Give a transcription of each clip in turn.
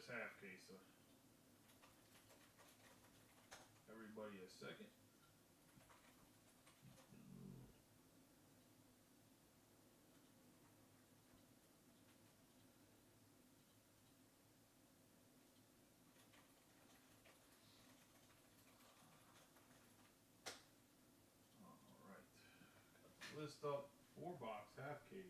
half case. So everybody a second. List up 4-box half case.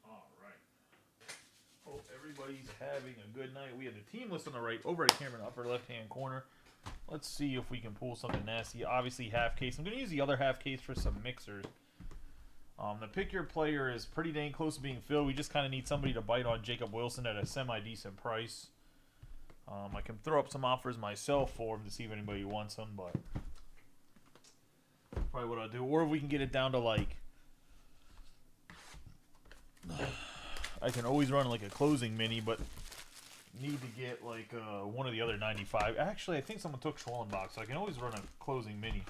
All right. Hope everybody's having a good night. We have the team list on the right, over at the camera in the upper left-hand corner. Let's see if we can pull something nasty. Obviously, half case. I'm going to use the other half case for some mixers. The pick your player is pretty dang close to being filled. We just kind of need somebody to bite on Jacob Wilson at a semi-decent price. I can throw up some offers myself for him to see if anybody wants them, but probably what I'll do. Or if we can get it down to like, I can always run like a closing mini, but need to get like one of the other 95. Actually, I think someone took Schwellenbach, so I can always run a closing mini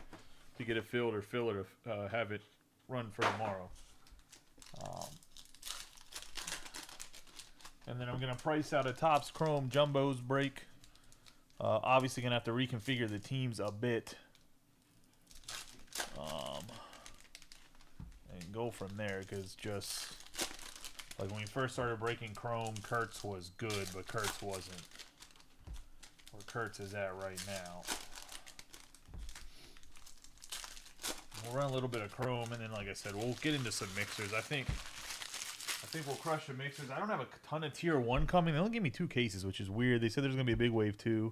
to get it filled or fill it or have it run for tomorrow. And then I'm going to price out a Topps Chrome Jumbos break. Obviously going to have to reconfigure the teams a bit. And go from there, because just like when we first started breaking Chrome, Kurtz was good, but Kurtz wasn't where Kurtz is at right now. We'll run a little bit of Chrome, and then, like I said, we'll get into some mixers. I think we'll crush the mixers. I don't have a ton of tier 1 coming. They only give me 2 cases, which is weird. They said there's going to be a big wave 2.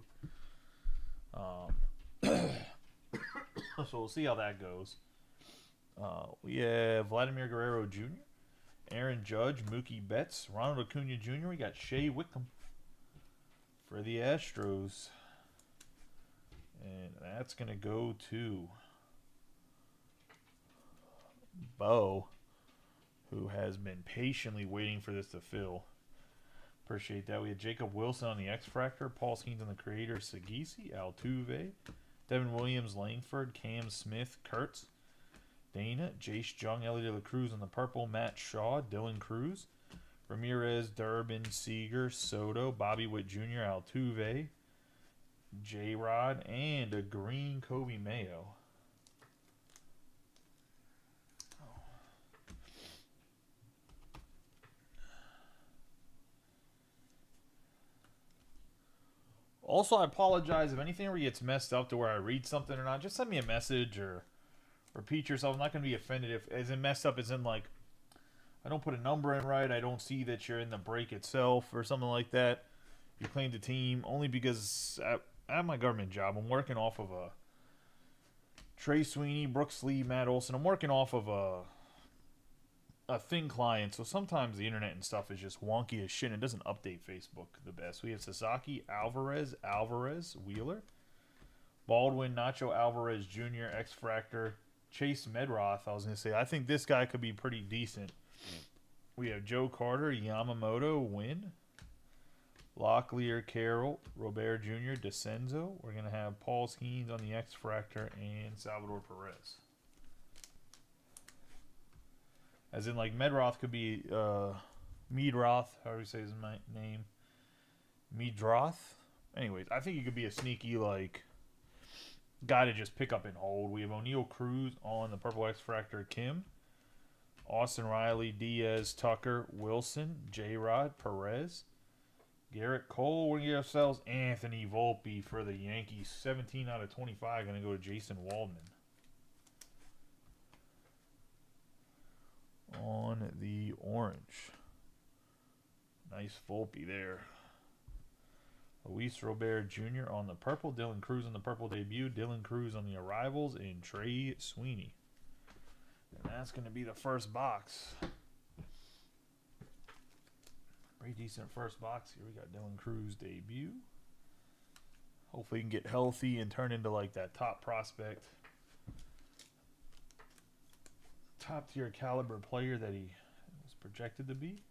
So we'll see how that goes. We have Vladimir Guerrero Jr., Aaron Judge, Mookie Betts, Ronald Acuna Jr. We got Shea Wickham for the Astros. And that's going to go to Bo, who has been patiently waiting for this to fill. Appreciate that. We had Jacob Wilson on the X-Fractor, Paul Skeens on the Creator, Sagisi, Altuve, Devin Williams, Langford, Cam Smith, Kurtz, Dana, Jace Jung, Ellie De La Cruz on the purple, Matt Shaw, Dylan Cruz, Ramirez, Durbin, Seager, Soto, Bobby Witt Jr., Altuve, J-Rod, and a green Kobe Mayo. Also, I apologize if anything ever gets messed up to where I read something or not. Just send me a message or repeat yourself. I'm not going to be offended if, as in messed up, as in like, I don't put a number in right. I don't see that you're in the break itself or something like that. You claimed the team only because I have my government job. I'm working off of a Trey Sweeney, Brooks Lee, Matt Olson. I'm working off of a thin client, so sometimes the internet and stuff is just wonky as shit, and it doesn't update Facebook the best. We have Sasaki, Alvarez, Wheeler, Baldwin, Nacho Alvarez Jr., X-Fractor, Chase Medroth. I was going to say, I think this guy could be pretty decent. We have Joe Carter, Yamamoto, Wynn, Locklear, Carroll, Robert Jr., DeCenzo. We're going to have Paul Skeens on the X-Fractor and Salvador Perez. As in, like, Medroth could be Meadroth, however you say his name. Meadroth? Anyways, I think he could be a sneaky, like, guy to just pick up and hold. We have O'Neal Cruz on the Purple X-Fractor, Kim. Austin Riley, Diaz, Tucker, Wilson, J-Rod, Perez. Garrett Cole. We're going to get ourselves Anthony Volpe for the Yankees. 17 out of 25 going to go to Jason Waldman. On the orange. Nice Volpe there. Luis Robert Jr. on the purple. Dylan Cruz on the purple debut. Dylan Cruz on the arrivals. And Trey Sweeney. And that's going to be the first box. Pretty decent first box here. We got Dylan Cruz debut. Hopefully he can get healthy and turn into like that top prospect. Top tier caliber player that he was projected to be.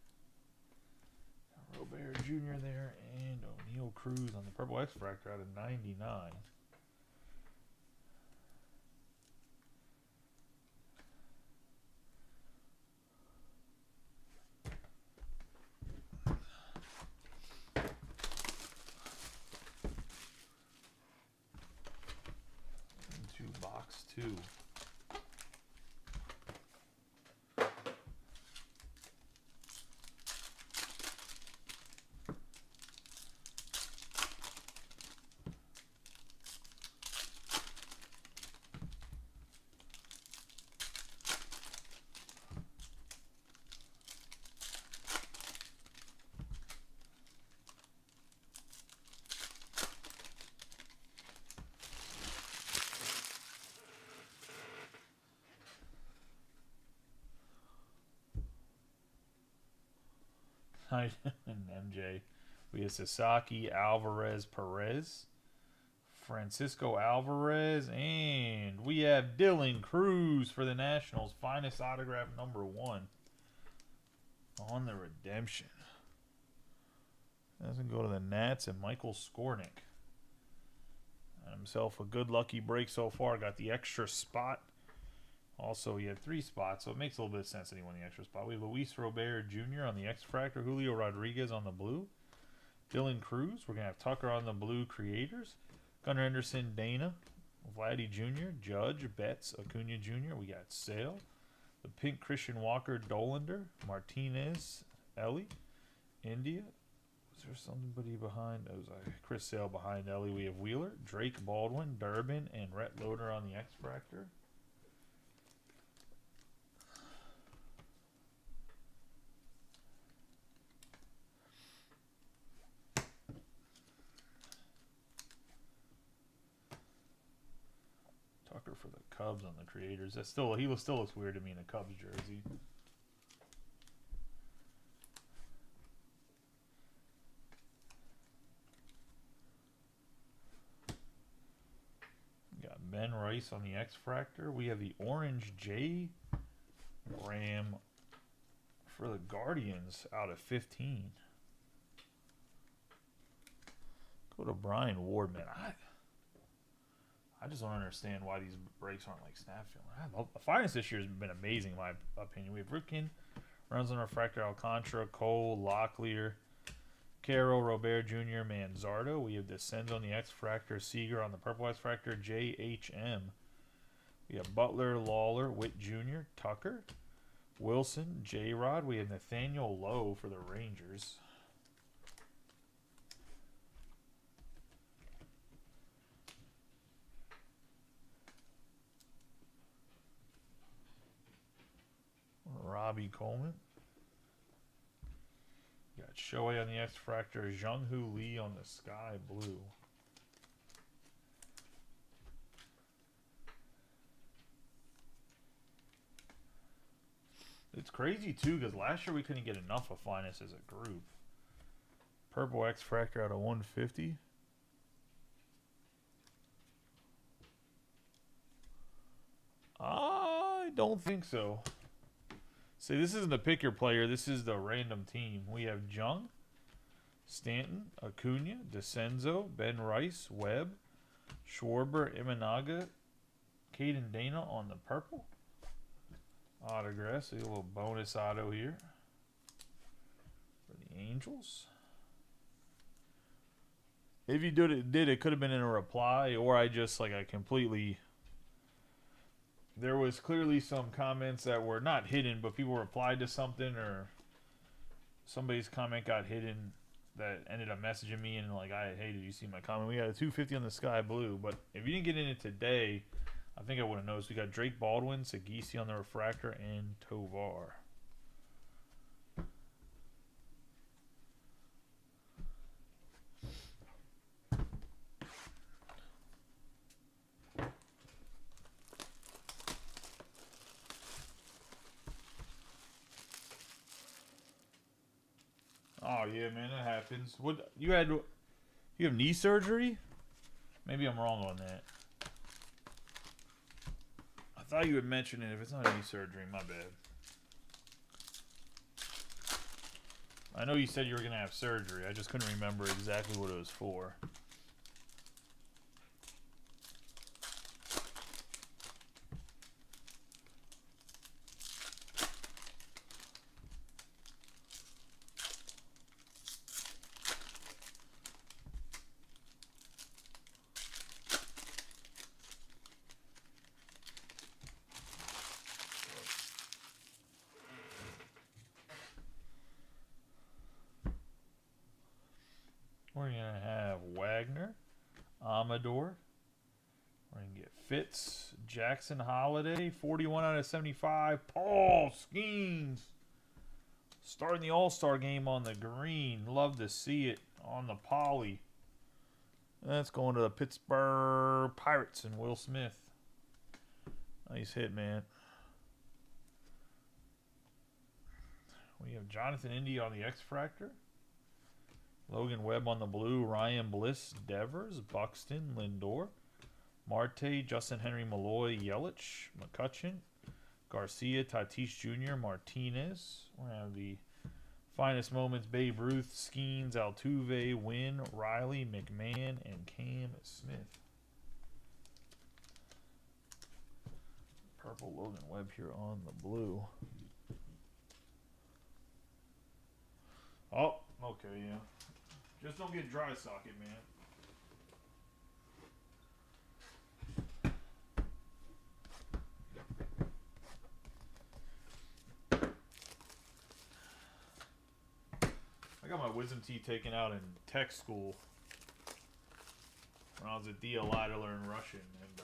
Robert Jr. there, and O'Neal Cruz on the purple X-Fractor out of 99. Into box 2. And MJ. We have Sasaki, Alvarez, Perez, Francisco Alvarez, and we have Dylan Cruz for the Nationals. Finest autograph #1 on the redemption. Doesn't go to the Nats and Michael Skornick. And himself a good lucky break so far. Got the extra spot. Also, he had 3 spots, so it makes a little bit of sense that he won the extra spot. We have Luis Robert Jr. on the X-Fractor, Julio Rodriguez on the blue, Dylan Cruz. We're going to have Tucker on the blue creators, Gunnar Henderson, Dana, Vladdy Jr., Judge, Betts, Acuna Jr. We got Sale, the pink Christian Walker, Dolander, Martinez, Ellie, India. Was there somebody behind? It was Chris Sale behind Ellie. We have Wheeler, Drake Baldwin, Durbin, and Rhett Loader on the X-Fractor. Tucker for the Cubs on the creators. He still looks weird to me in a Cubs jersey. Got Ben Rice on the X-Fractor. We have the orange J Ram for the Guardians out of 15. Go to Brian Ward, man. I just don't understand why these breaks aren't like snap film. The finest this year has been amazing, in my opinion. We have Ripken, runs on refractor, Alcantara, Cole, Locklear, Caro, Robert Jr., Manzardo. We have Descends on the X-Fractor, Seager on the purple X-Fractor, JHM. We have Butler, Lawler, Witt Jr., Tucker, Wilson, J-Rod. We have Nathaniel Lowe for the Rangers. Robbie Coleman. Got Shohei on the X-Fractor, Jung-Hoo Lee on the Sky Blue. It's crazy too because last year we couldn't get enough of finest as a group. Purple X-Fractor out of 150. I don't think so. See, this isn't the pick your player. This is the random team. We have Jung, Stanton, Acuna, DeCenzo, Ben Rice, Webb, Schwarber, Imanaga, Caden Dana on the purple. Autograph. See a little bonus auto here for the Angels. If you did it could have been in a reply, or I completely. There was clearly some comments that were not hidden, but people replied to something, or somebody's comment got hidden that ended up messaging me and hey, did you see my comment? We got a 250 on the Sky Blue, but if you didn't get in it today, I think I would have noticed. We got Drake Baldwin, Sagisi on the refractor, and Tovar. Oh yeah, man, that happens. What you have knee surgery? Maybe I'm wrong on that. I thought you had mentioned it. If it's not knee surgery, my bad. I know you said you were going to have surgery. I just couldn't remember exactly what it was for. We're going to have Wagner, Amador. We're going to get Fitz, Jackson Holiday, 41 out of 75. Paul Skeens. Starting the All-Star game on the green. Love to see it on the poly. That's going to the Pittsburgh Pirates and Will Smith. Nice hit, man. We have Jonathan Indy on the X-Fractor. Logan Webb on the blue. Ryan Bliss, Devers, Buxton, Lindor, Marte, Justin Henry, Malloy, Yelich, McCutcheon, Garcia, Tatis Jr., Martinez. We're going to have the finest moments: Babe Ruth, Skeens, Altuve, Wynn, Riley, McMahon, and Cam Smith. Purple Logan Webb here on the blue. Oh, okay, yeah. Just don't get dry socket, man. I got my wisdom teeth taken out in tech school when I was at DLI to learn Russian, and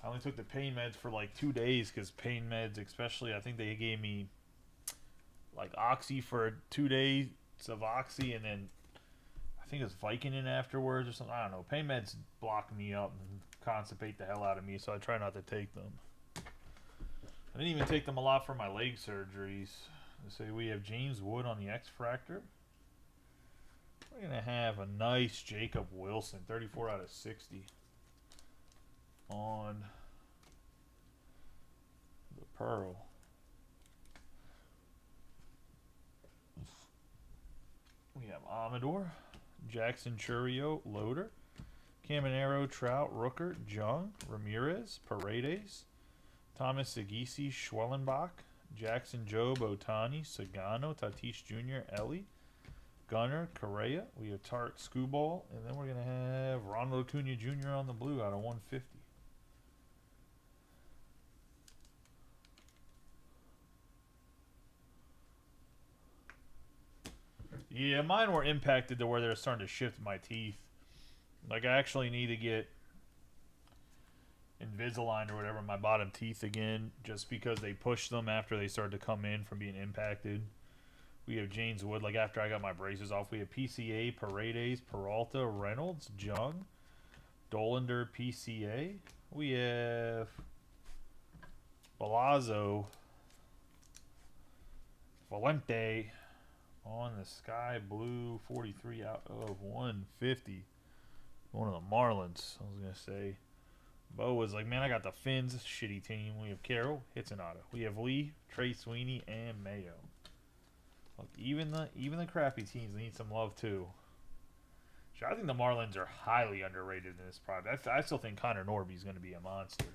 I only took the pain meds for like 2 days because pain meds, especially, I think they gave me like Oxy for 2 days of Oxy, and then I think it's Vicodin afterwards or something. I don't know. Pain meds block me up and constipate the hell out of me, so I try not to take them. I didn't even take them a lot for my leg surgeries. Let's say we have James Wood on the X-Fractor. We're going to have a nice Jacob Wilson, 34 out of 60 on the Pearl. We have Amador, Jackson Churio, Loader, Caminero, Trout, Rooker, Jung, Ramirez, Paredes, Thomas Segisi, Schwellenbach, Jackson Jobe, Otani, Sagano, Tatis Jr., Ellie, Gunner, Correa. We have Tarek Skubal, and then we're going to have Ronald Acuna Jr. on the blue out of 150. Yeah, mine were impacted to where they're starting to shift my teeth. Like, I actually need to get Invisalign or whatever in my bottom teeth again, just because they pushed them after they started to come in from being impacted. We have James Wood, like after I got my braces off. We have PCA, Paredes, Peralta, Reynolds, Jung, Dolander, PCA. We have Balazzo, Valente on the sky blue, 43 out of 150. One of the Marlins, I was going to say. Bo was like, man, I got the Finns, shitty team. We have Carroll, Hitsonato. We have Lee, Trey Sweeney, and Mayo. Look, even the crappy teams need some love too. Sure, I think the Marlins are highly underrated in this product. I still think Connor Norby's going to be a monster.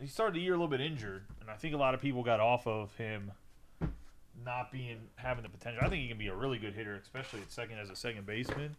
He started the year a little bit injured, and I think a lot of people got off of him not having the potential. I think he can be a really good hitter, especially at second as a second baseman.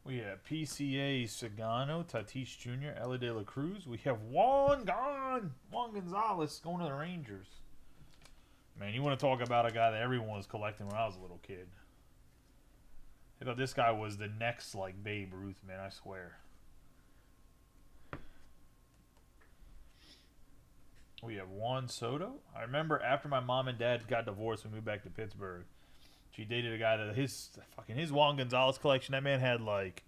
We have PCA, Sagano, Tatis Jr., Ellie De La Cruz. We have Juan Gonzalez going to the Rangers. Man, you want to talk about a guy that everyone was collecting when I was a little kid. I thought this guy was the next, like, Babe Ruth, man, I swear. We have Juan Soto. I remember after my mom and dad got divorced, we moved back to Pittsburgh. She dated a guy that his Juan Gonzalez collection, that man had like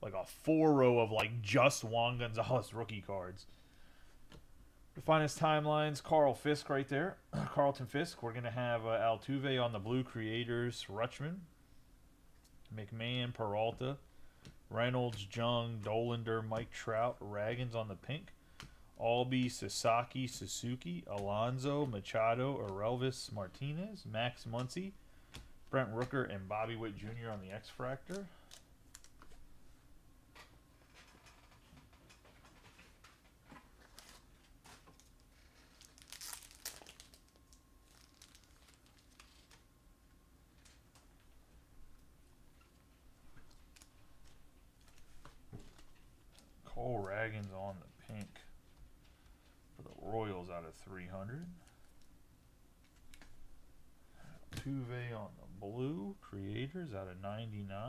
a 4-row of like just Juan Gonzalez rookie cards. The finest timelines, Carl Fisk right there. Carlton Fisk. We're going to have Altuve on the blue, Creators, Rutschman, McMahon, Peralta, Reynolds, Jung, Dolander, Mike Trout, Raggins on the pink, Albee, Sasaki, Suzuki, Alonso, Machado, Orelvis, Martinez, Max Muncy, Brent Rooker, and Bobby Witt Jr. on the X-Fractor. Cole Raggins on the pink for the Royals out of 300. Altuve on the blue, Creators out of 99.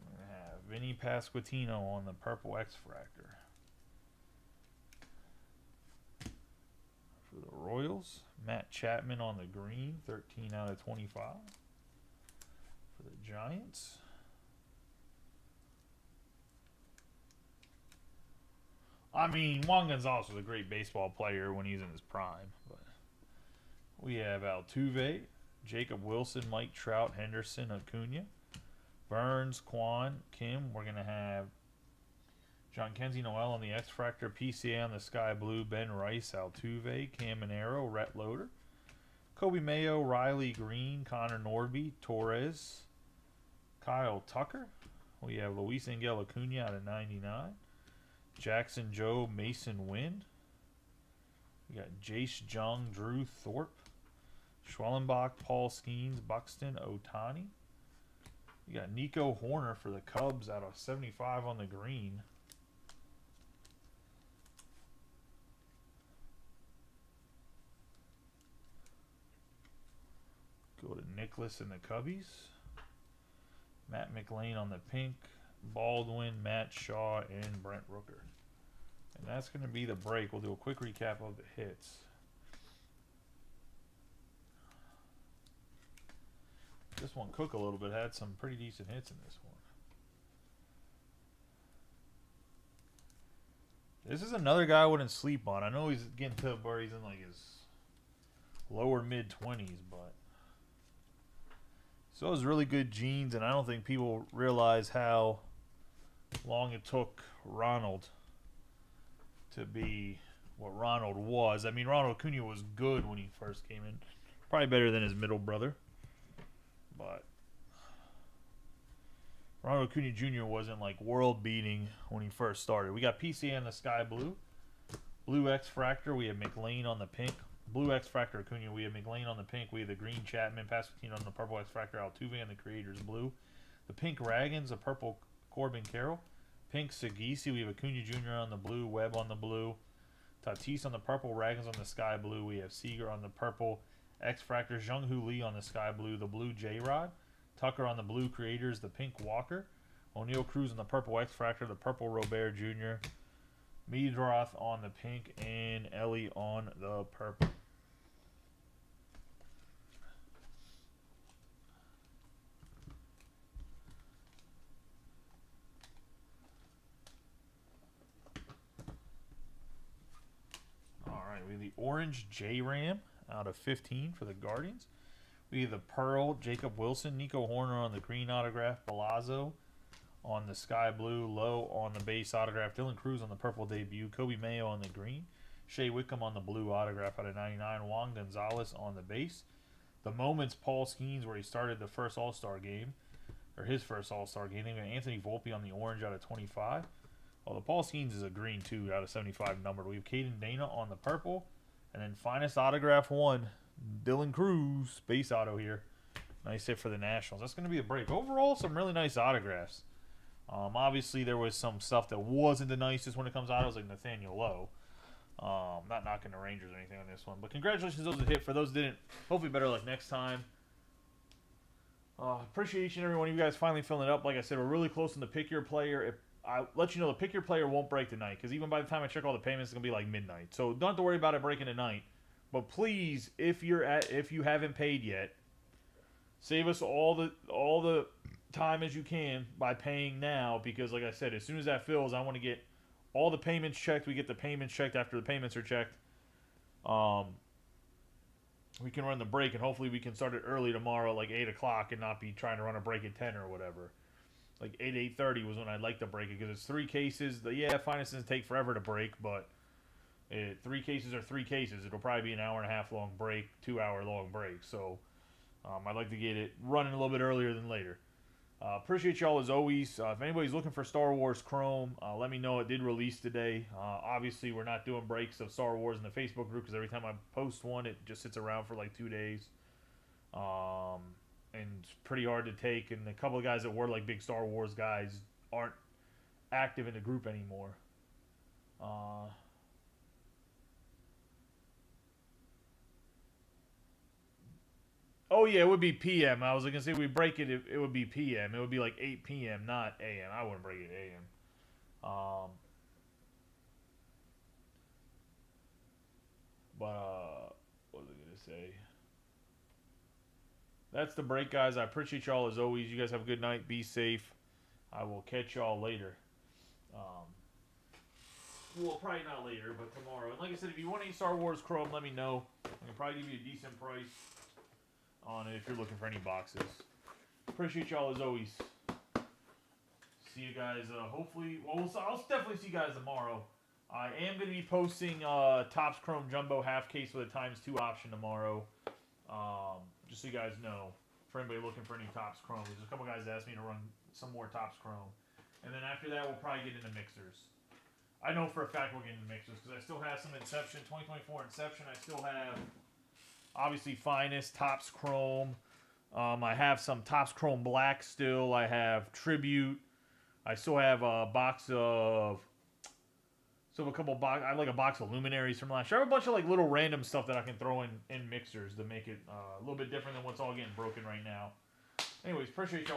We have Vinny Pasquantino on the purple X-Fractor. For the Royals, Matt Chapman on the green, 13 out of 25. For the Giants, I mean, Juan Gonzalez was a great baseball player when he was in his prime. But we have Altuve, Jacob Wilson, Mike Trout, Henderson, Acuna, Burns, Kwan, Kim. We're going to have John Kenzie Noel on the X-Fractor, PCA on the Sky Blue, Ben Rice, Altuve, Caminero, Rhett Loader, Kobe Mayo, Riley Green, Connor Norby, Torres, Kyle Tucker. We have Luis Angel Acuna out of 99. Jackson Joe, Mason Wind. We got Jace Jung, Drew Thorpe, Schwellenbach, Paul Skeens, Buxton, Otani. You got Nico Horner for the Cubs out of 75 on the green. Go to Nicholas and the Cubbies. Matt McLean on the pink. Baldwin, Matt Shaw, and Brent Rooker. And that's going to be the break. We'll do a quick recap of the hits. This one cooked a little bit. Had some pretty decent hits in this one. This is another guy I wouldn't sleep on. I know he's getting to where he's in like his lower mid-20s, but so it was really good genes, and I don't think people realize how long it took Ronald to be what Ronald was. I mean, Ronald Acuna was good when he first came in. Probably better than his middle brother. But Ronald Acuna Jr. wasn't like world-beating when he first started. We got PCA on the Sky Blue. Blue X-Fractor, we have McLean on the pink. Blue X-Fractor Acuna, we have McLean on the pink. We have the green Chapman, Pasquantino on the purple X-Fractor, Altuve on the Creators blue. The pink Raggins, the purple Corbin Carroll. Pink Sagisi, we have Acuna Jr. on the blue, Webb on the blue, Tatis on the purple, Raggins on the Sky Blue. We have Seager on the purple, X-Fractor, Jung-Hoo Lee on the Sky Blue, the blue J-Rod, Tucker on the blue Creators, the pink Walker, O'Neill Cruz on the purple X-Fractor, the purple Robert Jr., Meadroth on the pink, and Ellie on the purple. We have the orange J-Ram out of 15 for the Guardians. We have the pearl Jacob Wilson, Nico Horner on the green autograph, Palazzo on the Sky Blue, Lowe on the base autograph, Dylan Cruz on the purple debut, Kobe Mayo on the green, Shea Wickham on the blue autograph out of 99, Juan Gonzalez on the base. The Moments Paul Skeens where he started the first All-Star game, or his first All-Star game. Then we got Anthony Volpe on the orange out of 25. Well, the Paul Skeens is a green, too, out of 75 numbered. We have Caden Dana on the purple. And then finest autograph one, Dylan Cruz, base auto here. Nice hit for the Nationals. That's going to be a break. Overall, some really nice autographs. Obviously, there was some stuff that wasn't the nicest when it comes to autos, like Nathaniel Lowe. Not knocking the Rangers or anything on this one, but congratulations to those that hit. For those that didn't, hopefully better luck next time. Appreciate each and every one of you guys finally filling it up. Like I said, we're really close on the pick your player. If I let you know, the pick your player won't break tonight because even by the time I check all the payments, it's gonna be like midnight. So don't have to worry about it breaking tonight. But please, if you haven't paid yet, save us all the time as you can by paying now because, like I said, as soon as that fills, I want to get all the payments checked. We get the payments checked after the payments are checked. We can run the break, and hopefully we can start it early tomorrow, like 8 o'clock, and not be trying to run a break at 10 or whatever. Like 8:30 was when I'd like to break it, because it's 3 cases. Yeah, Fanatics doesn't take forever to break, but 3 cases are 3 cases. It'll probably be an hour and a half long break, 2-hour long break. So I'd like to get it running a little bit earlier than later. Appreciate y'all as always. If anybody's looking for Star Wars Chrome, let me know. It did release today. Obviously, we're not doing breaks of Star Wars in the Facebook group because every time I post one, it just sits around for like 2 days. And it's pretty hard to take. And a couple of guys that were like big Star Wars guys aren't active in the group anymore. Oh, yeah, it would be PM. I was going to say we break it, it would be PM. It would be like 8 PM, not AM. I wouldn't break it AM. What was I going to say? That's the break, guys. I appreciate y'all as always. You guys have a good night. Be safe. I will catch y'all later. Well, probably not later, but tomorrow. And like I said, if you want any Star Wars Chrome, let me know. I can probably give you a decent price on it if you're looking for any boxes. Appreciate y'all as always. See you guys. Hopefully, well, I'll definitely see you guys tomorrow. I am going to be posting Topps Chrome Jumbo half case with a ×2 option tomorrow. Just so you guys know, for anybody looking for any Topps Chrome, there's a couple guys asked me to run some more Topps Chrome, and then after that, we'll probably get into mixers. I know for a fact we'll get into mixers because I still have some Inception 2024 Inception. I still have, obviously, Finest, Topps Chrome. I have some Topps Chrome Black still. I have Tribute. I still have a box of... So a couple box... I have like a box of Luminaries from last year. I have a bunch of like little random stuff that I can throw in mixers to make it a little bit different than what's all getting broken right now. Anyways, appreciate y'all.